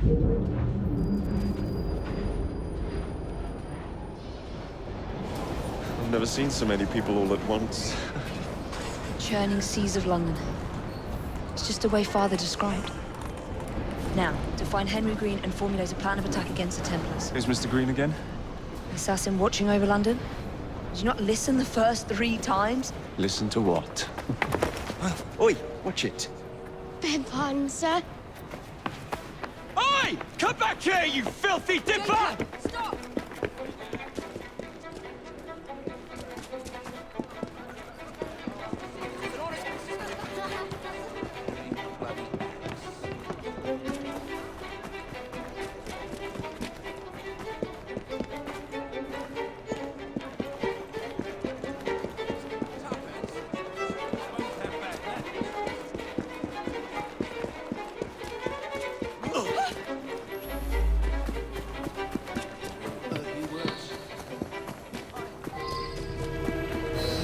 I've never seen so many people all at once. Churning seas of London. It's just the way Father described. Now, to find Henry Green and formulate a plan of attack against the Templars. Who's Mr. Green again? Assassin watching over London? Did you not listen the first 3 times? Listen to what? Oi, watch it. Beg pardon, sir. Oi! Come back here, you filthy dipper! Stop!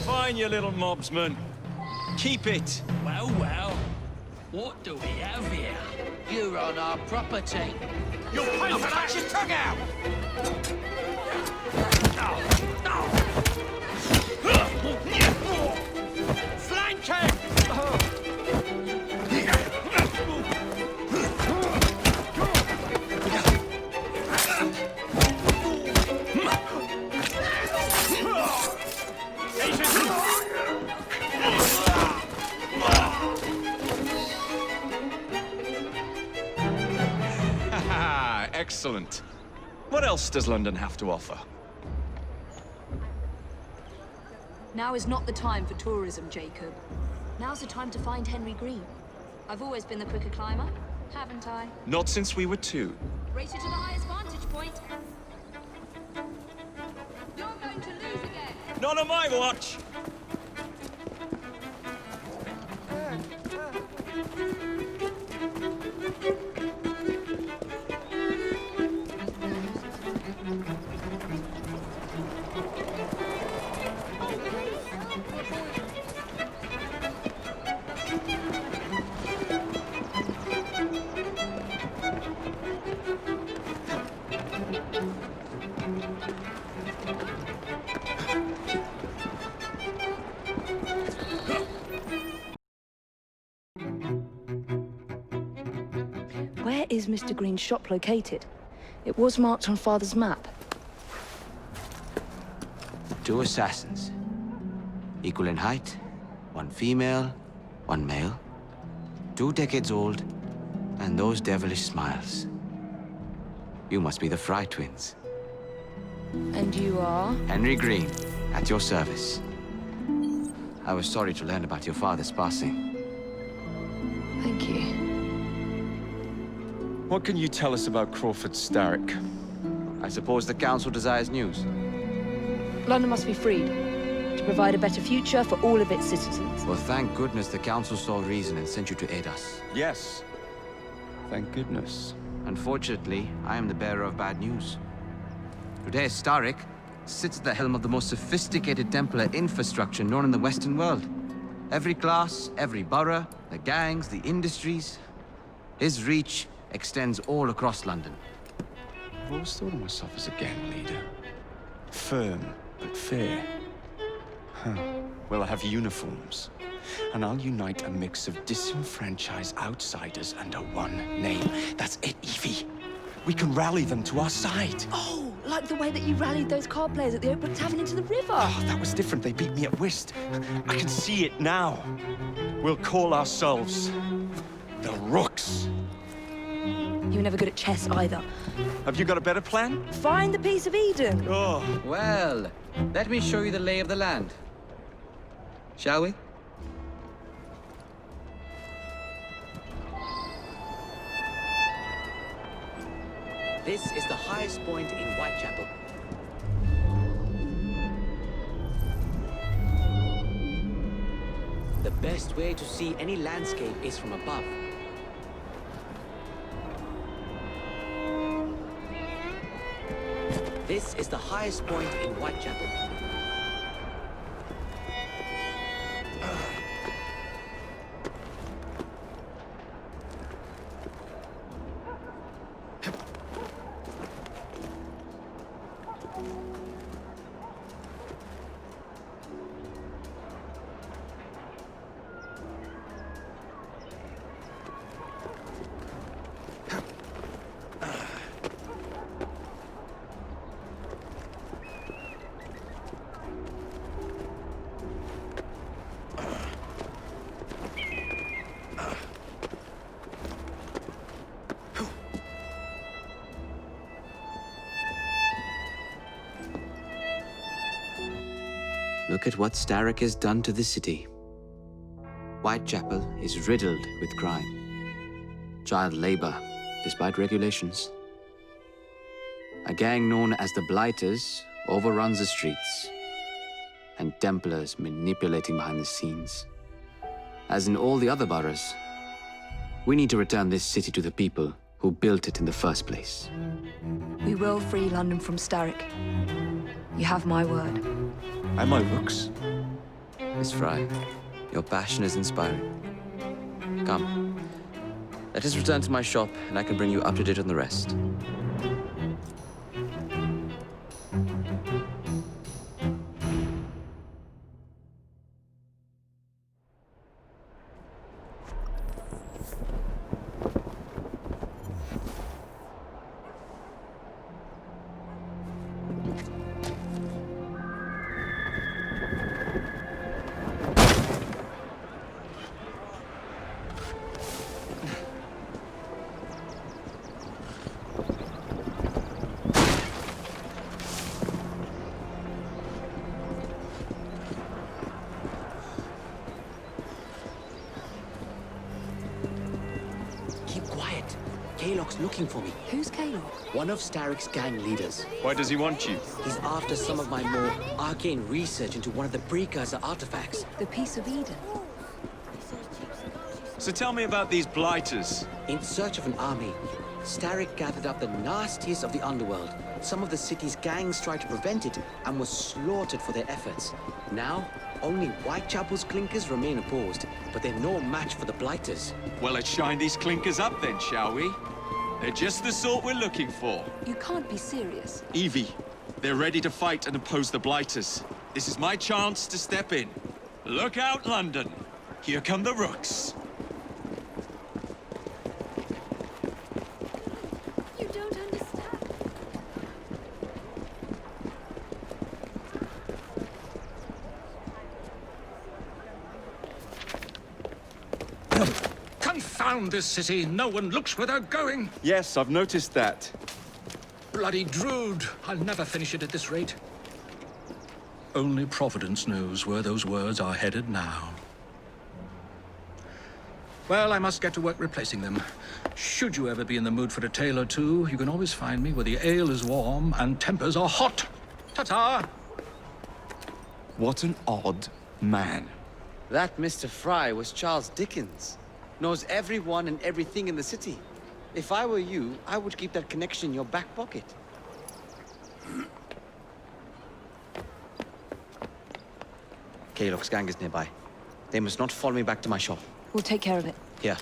Fine, you little mobsman. Keep it. Well, well. What do we have here? You're on our property. You'll pay for that! Your tongue out! Flank him! Excellent. What else does London have to offer? Now is not the time for tourism, Jacob. Now's the time to find Henry Green. I've always been the quicker climber, haven't I? Not since we were 2. Race you to the highest vantage point. You're going to lose again. Not on my watch! Where is Mr. Green's shop located? It was marked on Father's map. 2 assassins. Equal in height. 1 female, 1 male. 2 decades old. And those devilish smiles. You must be the Frye twins. And you are? Henry Green, at your service. I was sorry to learn about your father's passing. Thank you. What can you tell us about Crawford Starrick? I suppose the Council desires news. London must be freed, to provide a better future for all of its citizens. Well, thank goodness the Council saw reason and sent you to aid us. Yes. Thank goodness. Unfortunately, I am the bearer of bad news. Today, Starrick sits at the helm of the most sophisticated Templar infrastructure known in the Western world. Every class, every borough, the gangs, the industries. His reach extends all across London. I've always thought of myself as a gang leader. Firm, but fair. Huh. Well, I have uniforms. And I'll unite a mix of disenfranchised outsiders under one name. That's it, Evie. We can rally them to our side. Oh, like the way that you rallied those card players at the Oakbrook Tavern into the river. Oh, that was different. They beat me at whist. I can see it now. We'll call ourselves the Rooks. You were never good at chess either. Have you got a better plan? Find the piece of Eden. Oh. Well, let me show you the lay of the land. Shall we? This is the highest point in Whitechapel. The best way to see any landscape is from above. This is the highest point in Whitechapel. Look at what Starrick has done to the city. Whitechapel is riddled with crime. Child labor, despite regulations. A gang known as the Blighters overruns the streets, and Templars manipulating behind the scenes. As in all the other boroughs, we need to return this city to the people who built it in the first place. We will free London from Starrick. You have my word. And my looks. Miss Frye, your passion is inspiring. Come, let us return to my shop, and I can bring you up to date on the rest. Kaylock's looking for me. Who's Kaylock? One of Starrick's gang leaders. Why does he want you? He's after some of my more arcane research into one of the precursor artifacts. The Piece of Eden. So tell me about these blighters. In search of an army, Starrick gathered up the nastiest of the underworld. Some of the city's gangs tried to prevent it and were slaughtered for their efforts. Now, only Whitechapel's clinkers remain opposed, but they're no match for the blighters. Well, let's shine these clinkers up then, shall we? They're just the sort we're looking for. You can't be serious. Evie, they're ready to fight and oppose the blighters. This is my chance to step in. Look out, London. Here come the rooks. You don't understand. Confound this city! No one looks where they're going! Yes, I've noticed that. Bloody Drood! I'll never finish it at this rate. Only Providence knows where those words are headed now. Well, I must get to work replacing them. Should you ever be in the mood for a tale or two, you can always find me where the ale is warm and tempers are hot. Ta-ta! What an odd man. That Mr. Frye was Charles Dickens. Knows everyone and everything in the city. If I were you, I would keep that connection in your back pocket. Kaylock's gang is nearby. They must not follow me back to my shop. We'll take care of it. Here,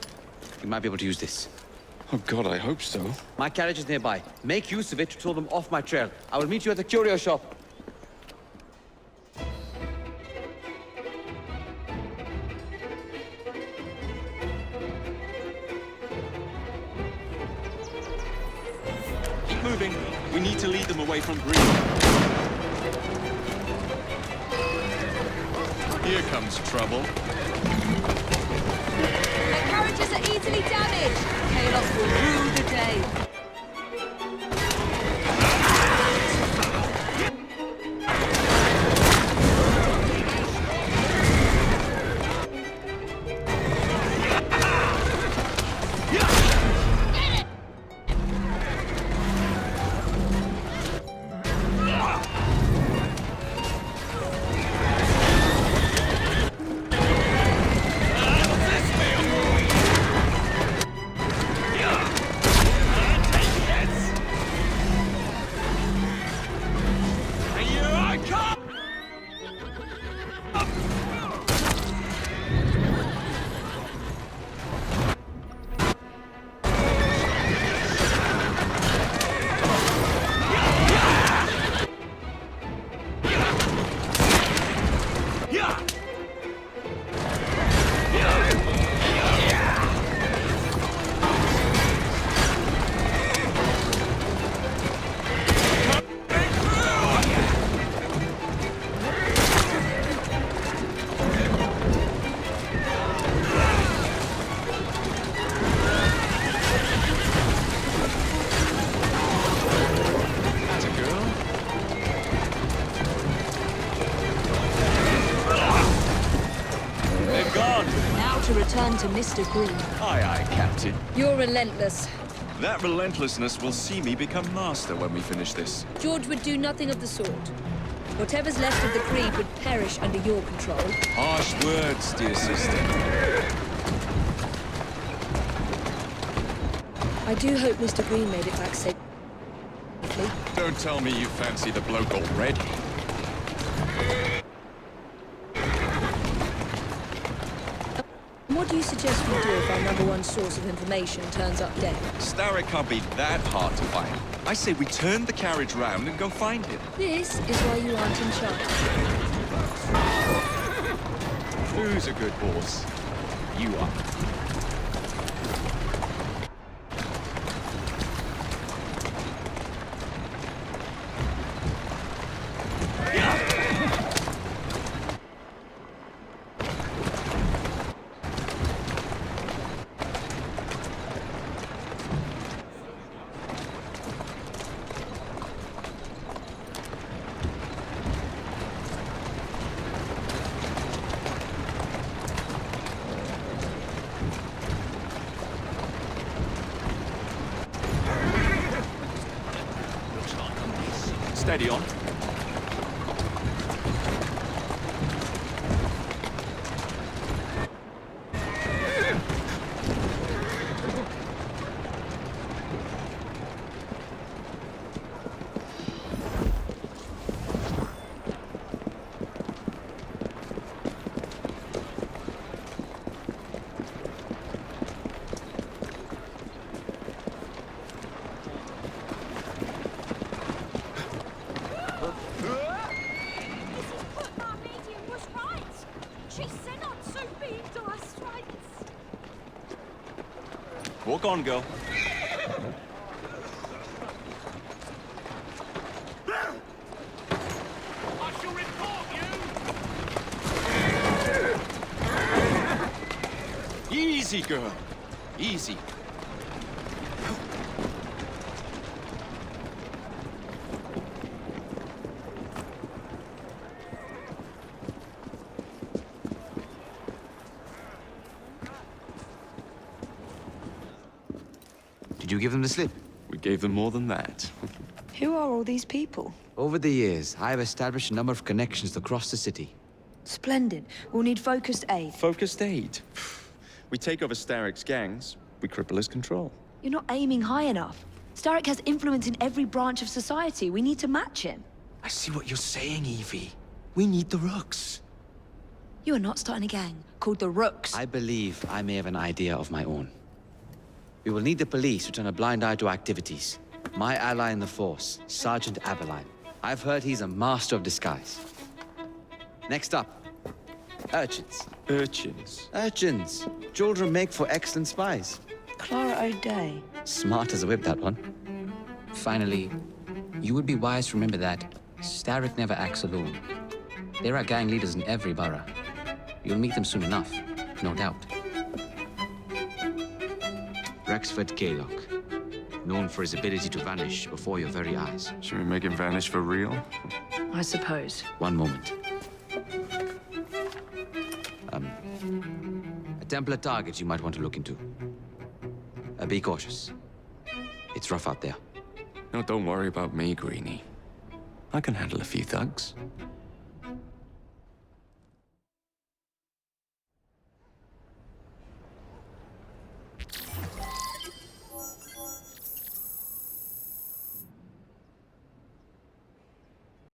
you might be able to use this. Oh God, I hope so. My carriage is nearby. Make use of it to throw them off my trail. I will meet you at the curio shop. Keep moving. We need to lead them away from Green. Here comes trouble. The carriages are easily damaged. Chaos will rule the day. hand to Mr. Green. Aye, aye, Captain. You're relentless. That relentlessness will see me become master when we finish this. George would do nothing of the sort. Whatever's left of the Creed would perish under your control. Harsh words, dear sister. I do hope Mr. Green made it back safely. Don't tell me you fancy the bloke already. What do you suggest we do if our #1 source of information turns up dead? Starrick can't be that hard to find. I say we turn the carriage round and go find him. This is why you aren't in charge. Who's a good horse? You are. Steady on. Walk on, girl. I shall report you! Easy, girl. Easy. Did you give them the slip? We gave them more than that. Who are all these people? Over the years, I have established a number of connections across the city. Splendid. We'll need focused aid. Focused aid. We take over Starrick's gangs, we cripple his control. You're not aiming high enough. Starrick has influence in every branch of society. We need to match him. I see what you're saying, Evie. We need the Rooks. You are not starting a gang called the Rooks. I believe I may have an idea of my own. We will need the police to turn a blind eye to activities. My ally in the force, Sergeant Aberline. I've heard he's a master of disguise. Next up, urchins. Urchins? Urchins. Children make for excellent spies. Clara O'Day. Smart as a whip, that one. Finally, you would be wise to remember that Starrick never acts alone. There are gang leaders in every borough. You'll meet them soon enough, no doubt. Rexford Gaylock, known for his ability to vanish before your very eyes. Should we make him vanish for real? I suppose. One moment. A Templar target you might want to look into. Be cautious. It's rough out there. No, don't worry about me, Greenie. I can handle a few thugs.